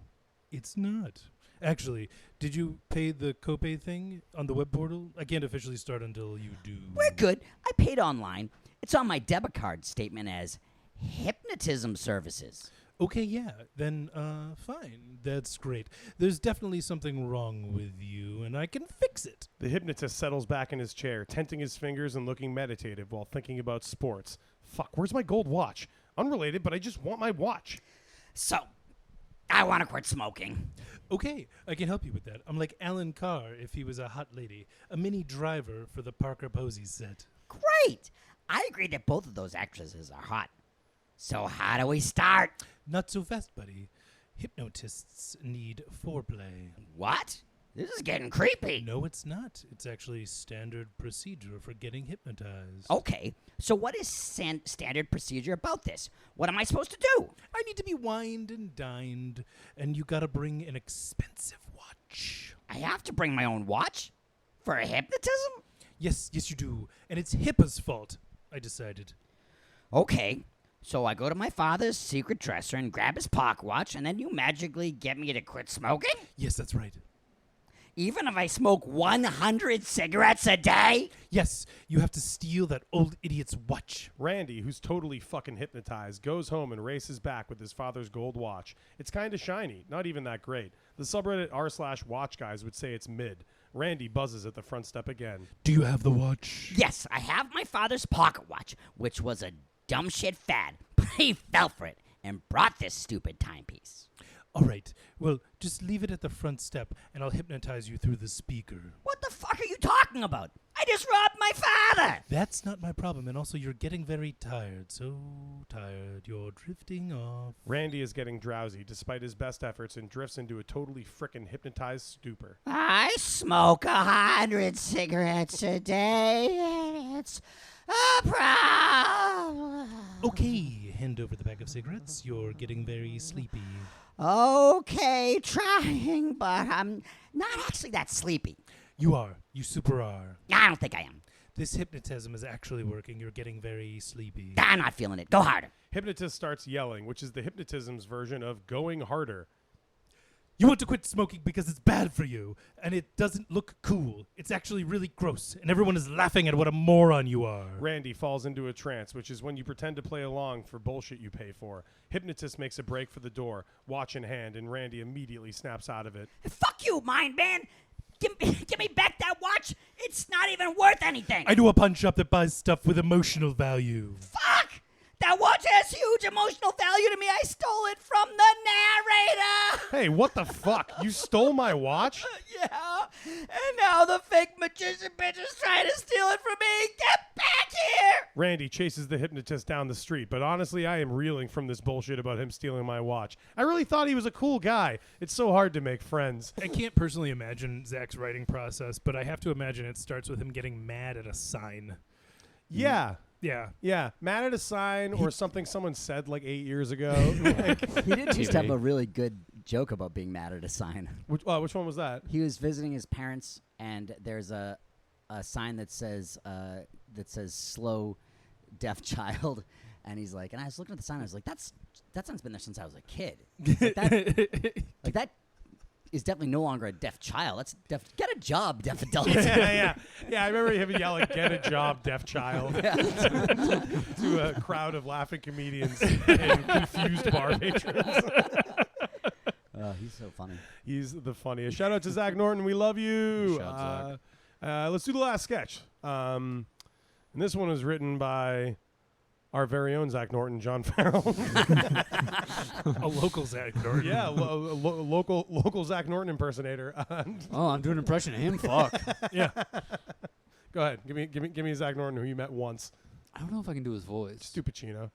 A: it's not. Actually, did you pay the copay thing on the web portal? I can't officially start until you do.
H: We're good. I paid online. It's on my debit card statement as hypnotism services.
G: Okay, yeah, then fine. That's great. There's definitely something wrong with you, and I can fix it.
B: The hypnotist settles back in his chair, tenting his fingers and looking meditative while thinking about sports. Fuck, where's my gold watch? Unrelated, but I just want my watch.
H: So, I want to quit smoking.
G: Okay, I can help you with that. I'm like Alan Carr if he was a hot lady, a mini driver for the Parker Posey set.
H: Great! I agree that both of those actresses are hot. So how do we start?
G: Not so fast, buddy. Hypnotists need foreplay.
H: What? This is getting creepy.
G: No, it's not. It's actually standard procedure for getting hypnotized.
H: Okay, so what is standard procedure about this? What am I supposed to do?
G: I need to be wined and dined, and you gotta bring an expensive watch.
H: I have to bring my own watch? For hypnotism?
G: Yes, you do. And it's HIPAA's fault, I decided.
H: Okay, so I go to my father's secret dresser and grab his pocket watch, and then you magically get me to quit smoking?
G: Yes, that's right.
H: Even if I smoke 100 cigarettes a day?
G: Yes, you have to steal that old idiot's watch.
B: Randy, who's totally fucking hypnotized, goes home and races back with his father's gold watch. It's kind of shiny, not even that great. The subreddit r/watch guys would say it's mid. Randy buzzes at the front step again.
G: Do you have the watch?
H: Yes, I have my father's pocket watch, which was a dumb shit fad, but he fell for it and brought this stupid timepiece.
G: All right. Well, just leave it at the front step, and I'll hypnotize you through the speaker.
H: What the fuck are you talking about? I just robbed my father!
G: That's not my problem, and also you're getting very tired. So tired. You're drifting off.
B: Randy is getting drowsy despite his best efforts and drifts into a totally frickin' hypnotized stupor.
F: I smoke 100 cigarettes a day, and it's a problem.
G: Okay, hand over the pack of cigarettes. You're getting very sleepy.
F: Okay, trying, but I'm
H: Not actually that sleepy.
G: You are. You super are.
H: I don't think I am.
G: This hypnotism is actually working. You're getting very sleepy.
H: I'm not feeling it. Go harder.
B: Hypnotist starts yelling, which is the hypnotism's version of going harder.
G: You want to quit smoking because it's bad for you, and it doesn't look cool. It's actually really gross, and everyone is laughing at what a moron you are.
B: Randy falls into a trance, which is when you pretend to play along for bullshit you pay for. Hypnotist makes a break for the door, watch in hand, and Randy immediately snaps out of it.
H: Fuck you, mind man. Give me back that watch. It's not even worth anything.
G: I know a pawn shop that buys stuff with emotional value.
H: Fuck! That watch has huge emotional value to me. I stole it from the narrator.
B: Hey, what the fuck? You stole my watch?
H: Yeah. And now the fake magician bitch is trying to steal it from me. Get back here.
B: Randy chases the hypnotist down the street, but honestly, I am reeling from this bullshit about him stealing my watch. I really thought he was a cool guy. It's so hard to make friends.
A: I can't personally imagine Zach's writing process, but I have to imagine it starts with him getting mad at a sign.
B: Yeah.
A: Yeah.
B: Yeah, mad at a sign or something someone said like 8 years ago.
I: He did used to have a really good joke about being mad at a sign.
B: Which one was that?
I: He was visiting his parents, and there's a sign that says slow deaf child, and he's like, and I was looking at the sign, I was like, that sign's been there since I was a kid. Like that is definitely no longer a deaf child. That's deaf. Get a job, deaf adult.
B: Yeah. I remember him yelling, "Get a job, deaf child," to a crowd of laughing comedians and confused bar patrons.
I: He's so funny.
B: He's the funniest. Shout out to Zack Norton. We love you.
C: Shout out,
B: Let's do the last sketch. And this one is written by our very own Zack Norton, John Farrell.
A: A local Zack Norton.
B: Yeah, local Zack Norton impersonator.
C: Oh, I'm doing an impression of him. Fuck.
A: Yeah.
B: Go ahead. Give me Zack Norton who you met once.
C: I don't know if I can do his voice.
B: Stupidino.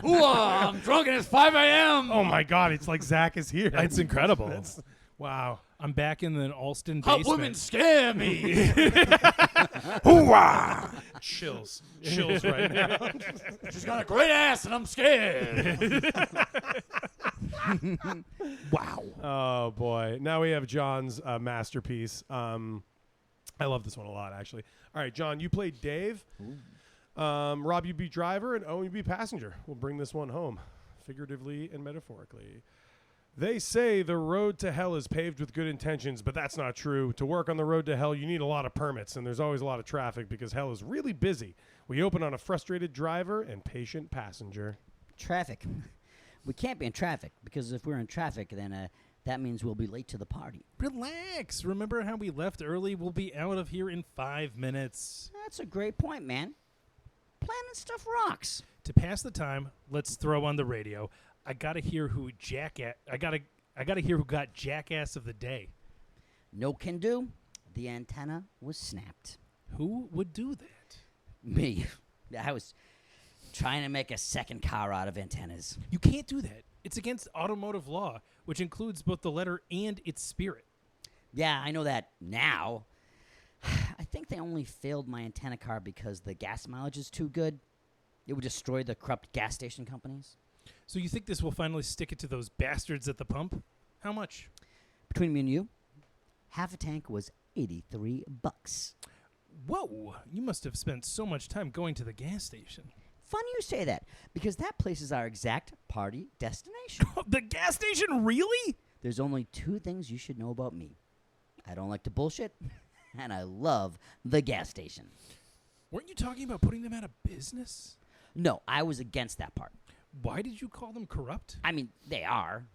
C: Ooh, I'm drunk and it's 5 a.m.
B: Oh my God! It's like Zach is here.
A: It's incredible.
B: Wow.
A: I'm back in the Alston
C: Hot
A: basement.
C: women scare me.
B: Chills right now.
C: She's got a great ass and I'm scared.
A: Wow.
B: Oh boy! Now we have John's masterpiece. I love this one a lot, actually. All right, John, you played Dave. Rob, you be driver, and Owen, you be passenger. We'll bring this one home, figuratively and metaphorically. They say the road to hell is paved with good intentions, but that's not true. To work on the road to hell, you need a lot of permits, and there's always a lot of traffic because hell is really busy. We open on a frustrated driver and patient passenger.
H: Traffic. We can't be in traffic because if we're in traffic, then that means we'll be late to the party.
A: Relax. Remember how we left early? We'll be out of here in 5 minutes.
H: That's a great point, man. Planning stuff rocks.
A: To pass the time, let's throw on the radio. I gotta hear who I gotta hear who got Jackass of the Day.
H: No can do. The antenna was snapped.
A: Who would do that?
H: Me. I was trying to make a second car out of antennas.
A: You can't do that. It's against automotive law, which includes both the letter and its spirit.
H: Yeah, I know that now. I think they only failed my antenna car because the gas mileage is too good. It would destroy the corrupt gas station companies.
A: So you think this will finally stick it to those bastards at the pump? How much?
H: Between me and you, half a tank was $83.
A: Whoa, you must have spent so much time going to the gas station.
H: Funny you say that, because that place is our exact party destination.
A: The gas station, really?
H: There's only 2 things you should know about me. I don't like to bullshit, and I love the gas station.
A: Weren't you talking about putting them out of business?
H: No, I was against that part.
A: Why did you call them corrupt?
H: I mean, they are.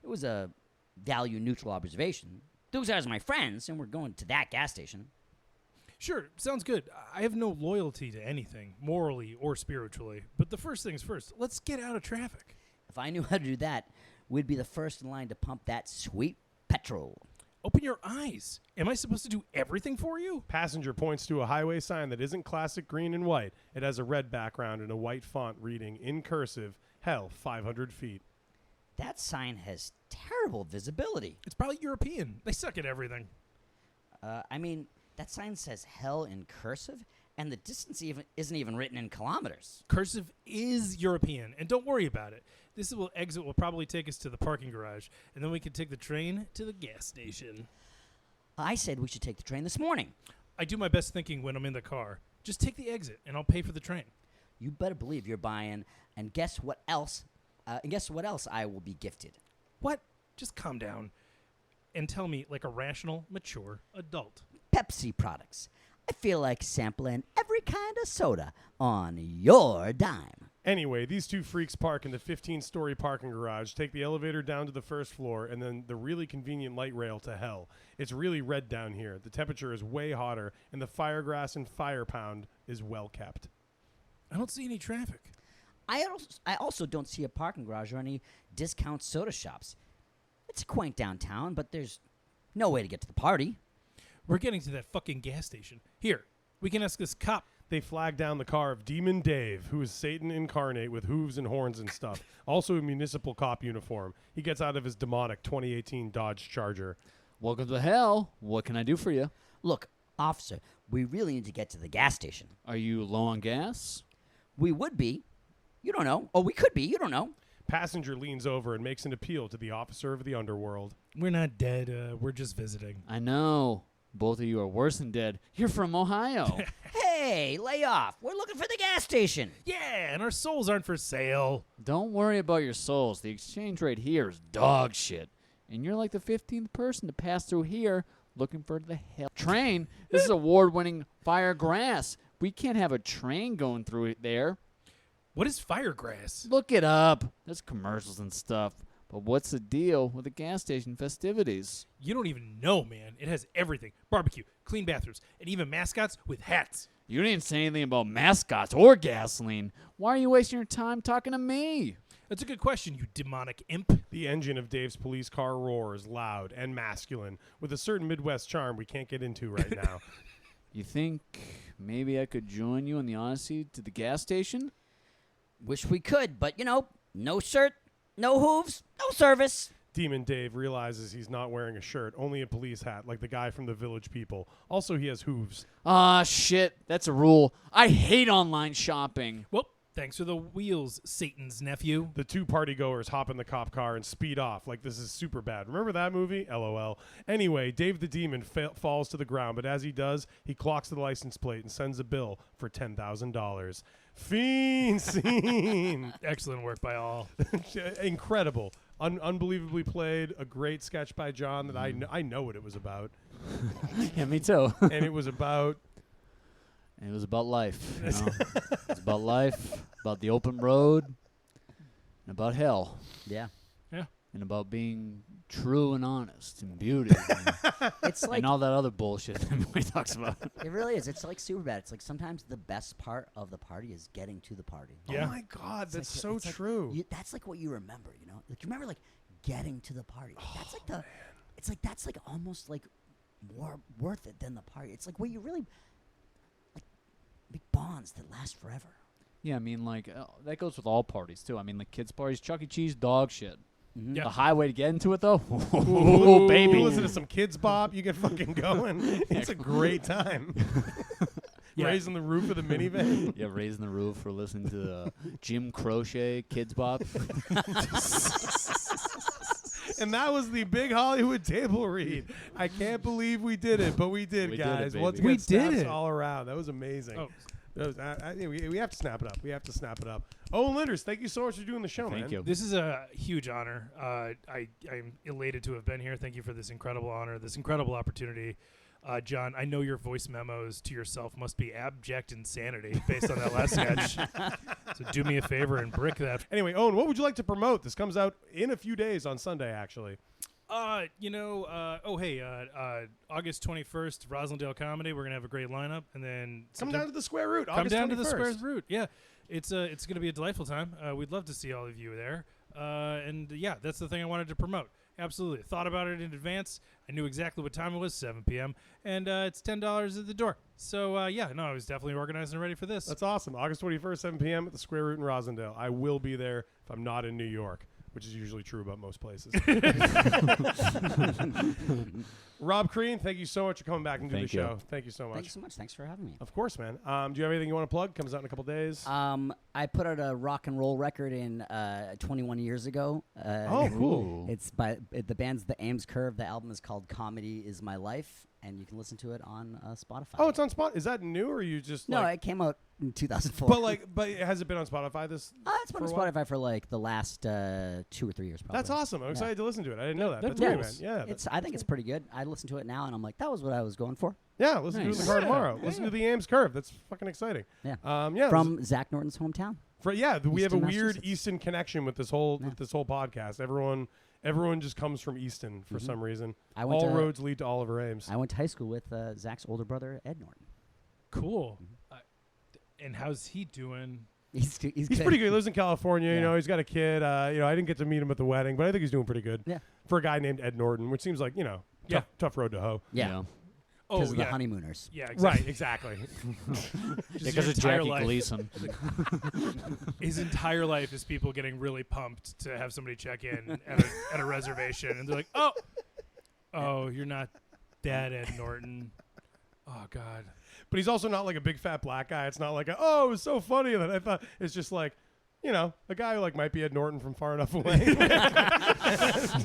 H: It was a value-neutral observation. Those guys are my friends, and we're going to that gas station.
A: Sure, sounds good. I have no loyalty to anything, morally or spiritually. But the first things first, let's get out of traffic.
H: If I knew how to do that, we'd be the first in line to pump that sweet petrol.
A: Open your eyes. Am I supposed to do everything for you?
B: Passenger points to a highway sign that isn't classic green and white. It has a red background and a white font reading in cursive, hell, 500 feet.
H: That sign has terrible visibility.
A: It's probably European. They suck at everything.
H: I mean, that sign says hell in cursive, and the distance isn't even written in kilometers.
A: Cursive is European, and don't worry about it. This exit will probably take us to the parking garage, and then we can take the train to the gas station.
H: I said we should take the train this morning.
A: I do my best thinking when I'm in the car. Just take the exit, and I'll pay for the train.
H: You better believe you're buying, and guess what else? I will be gifted.
A: What? Just calm down and tell me like a rational, mature adult.
H: Pepsi products. I feel like sampling every kind of soda on your dime.
B: Anyway, these 2 freaks park in the 15-story parking garage, take the elevator down to the first floor, and then the really convenient light rail to hell. It's really red down here. The temperature is way hotter, and the firegrass and fire pound is well kept.
A: I don't see any traffic.
H: I also don't see a parking garage or any discount soda shops. It's quaint downtown, but there's no way to get to the party.
A: We're getting to that fucking gas station. Here, we can ask this cop.
B: They flag down the car of Demon Dave, who is Satan incarnate with hooves and horns and stuff. Also a municipal cop uniform. He gets out of his demonic 2018 Dodge Charger.
C: Welcome to hell. What can I do for you?
H: Look, officer, we really need to get to the gas station.
C: Are you low on gas?
H: We would be. You don't know. Oh, we could be. You don't know.
B: Passenger leans over and makes an appeal to the officer of the underworld.
A: We're not dead. We're just visiting.
C: I know. Both of you are worse than dead. You're from Ohio.
H: Hey, lay off. We're looking for the gas station.
A: Yeah, and our souls aren't for sale.
C: Don't worry about your souls. The exchange rate here is dog shit. And you're like the 15th person to pass through here looking for the hell train. This is award-winning fire grass. We can't have a train going through it there.
A: What is firegrass?
C: Look it up. There's commercials and stuff. But what's the deal with the gas station festivities?
A: You don't even know, man. It has everything. Barbecue, clean bathrooms, and even mascots with hats.
C: You didn't say anything about mascots or gasoline. Why are you wasting your time talking to me?
A: That's a good question, you demonic imp.
B: The engine of Dave's police car roars loud and masculine with a certain Midwest charm we can't get into right now.
C: You think maybe I could join you on the Odyssey to the gas station?
H: Wish we could, but, no shirt, no hooves, no service.
B: Demon Dave realizes he's not wearing a shirt, only a police hat like the guy from the Village People. Also, he has hooves.
C: Ah, shit. That's a rule. I hate online shopping.
A: Well, thanks for the wheels, Satan's nephew.
B: The 2 partygoers hop in the cop car and speed off like this is super bad. Remember that movie? LOL. Anyway, Dave the Demon falls to the ground, but as he does, he clocks the license plate and sends a bill for $10,000. Fiend scene.
A: Excellent work by all.
B: Incredible. Unbelievably played. A great sketch by John that I know what it was about.
C: Yeah, me too.
B: And it was about
C: And it was about life. You know? It's about life, about the open road, and about hell,
H: Yeah.
C: and about being true and honest and beauty
H: It's like
C: and all that other bullshit that everybody talks about.
H: it really is. It's like super bad. It's like sometimes the best part of the party is getting to the party.
B: Oh my God, that's
H: It's
B: so
H: like
B: true.
H: that's like what you remember, you know? Like you remember like getting to the party. Like, that's like the it's like that's like almost like more worth it than the party. It's like where you really like make bonds that last forever.
C: Yeah, I mean, like, that goes with all parties, too. I mean, like, kids' parties, Chuck E. Cheese, dog shit.
A: Yeah.
C: The highway to get into it, though,
B: Ooh,
C: baby.
B: You listen to some Kids Bop, you get fucking going. It's a great time.
A: Yeah.
B: Raising the roof of the minivan.
C: Yeah, raising the roof for listening to Jim Croce, Kids Bop.
B: And that was the Big Hollywood Table Read. I can't believe we did it, but we did,
C: We did
B: guys.
C: it,
B: Once
C: baby.
B: again,
A: We did
B: snaps
A: it.
B: all around. That was amazing.
A: Oh.
B: That was, we have to snap it up. We have to snap it up. Owen Linders, thank you so much for doing the show, man.
C: Thank you.
A: This is a huge honor. I'm elated to have been here. Thank you for this incredible honor, this incredible opportunity. John, I know your voice memos to yourself must be abject insanity based on that last sketch. So do me a favor and brick that.
B: Anyway, Owen, what would you like to promote? This comes out in a few days on Sunday, actually.
A: August 21st, Roslindale Comedy. We're going to have a great lineup. And then
B: Come down to the Square Root.
A: Come
B: August
A: down
B: 21st.
A: to the Square Root. Yeah. It's going to be a delightful time. We'd love to see all of you there. And yeah, that's the thing I wanted to promote. Absolutely. Thought about it in advance. I knew exactly what time it was, 7 p.m. And it's $10 at the door. So, I was definitely organized and ready for this.
B: That's awesome. August 21st, 7 p.m. at the Square Root in Rosendale. I will be there if I'm not in New York, which is usually true about most places. Rob Crean, thank you so much for coming back and doing the
C: Thank you.
B: show. Thank you so much.
H: Thank you so much. Thanks for having me.
B: Of course, man. Do you have anything you want to plug? Comes out in a couple days.
H: I put out a rock and roll record in 21 years ago.
B: Oh, cool.
H: It's by the band's The Ames Curve. The album is called Comedy Is My Life, and you can listen to it on Spotify.
B: Oh, it's on Spot. Is that new, or you just
H: no,
B: like?
H: it came out in 2004.
B: But has it been on Spotify? This
H: it's been on
B: for a while?
H: Spotify for like the last 2 or 3 years. Probably.
B: That's awesome. I'm excited to listen to it. I didn't know that. That's
A: Yeah,
B: great, man. Yeah,
H: I think it's pretty good. I listen to it now, and I'm like, that was what I was going for.
B: yeah. Listen to it in the
C: Nice.
B: car tomorrow. Listen to the Ames Curve. That's fucking exciting.
H: Yeah.
B: Yeah.
H: From Zack Norton's hometown.
B: we have a
H: Easton,
B: weird
H: Massachusetts.
B: Easton connection with this whole podcast. Everyone just comes from Easton for some reason. All roads lead to Oliver Ames.
H: I went to high school with Zach's older brother, Ed Norton.
A: cool. And how's he doing?
H: He's
B: He's pretty good. He lives in California. You
H: Yeah.
B: know, he's got a kid. I didn't get to meet him at the wedding, but I think he's doing pretty good.
H: Yeah.
B: For a guy named Ed Norton, which seems like tough road to hoe.
H: Yeah.
A: Oh,
H: Because of the
A: yeah.
H: honeymooners.
A: Yeah, exactly.
B: Right. Exactly.
A: Just
C: Because
A: his
C: of
A: entire
C: Jackie
A: life.
C: Gleason.
A: His entire life is people getting really pumped to have somebody check in at a reservation, and they're like, "Oh, you're not that Ed Norton." Oh God.
B: But he's also not like a big fat black guy. It's not like it was so funny that I thought. It's just like, a guy who like might be Ed Norton from far enough away.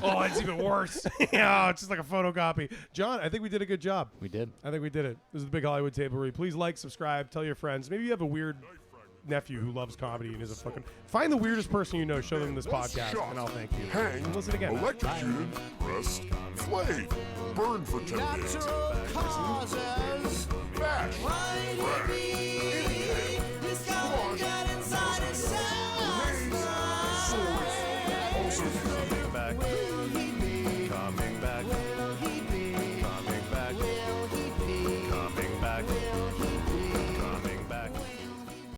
A: Oh, it's even worse.
B: It's just like a photocopy. John, I think we did a good job.
C: We did.
B: I think we did it. This is the Big Hollywood Table Read. Please like, subscribe, tell your friends. Maybe you have a weird nephew who loves comedy and is a fucking. Find the weirdest person you know, show them this podcast, and I'll thank you.
J: Hang,
B: Listen again.
J: electrocuted, pressed, flame, burn for 10 days.
D: Natural causes.
J: Bash,
D: Why
J: crack,
D: did he? This guy got inside his
J: source, also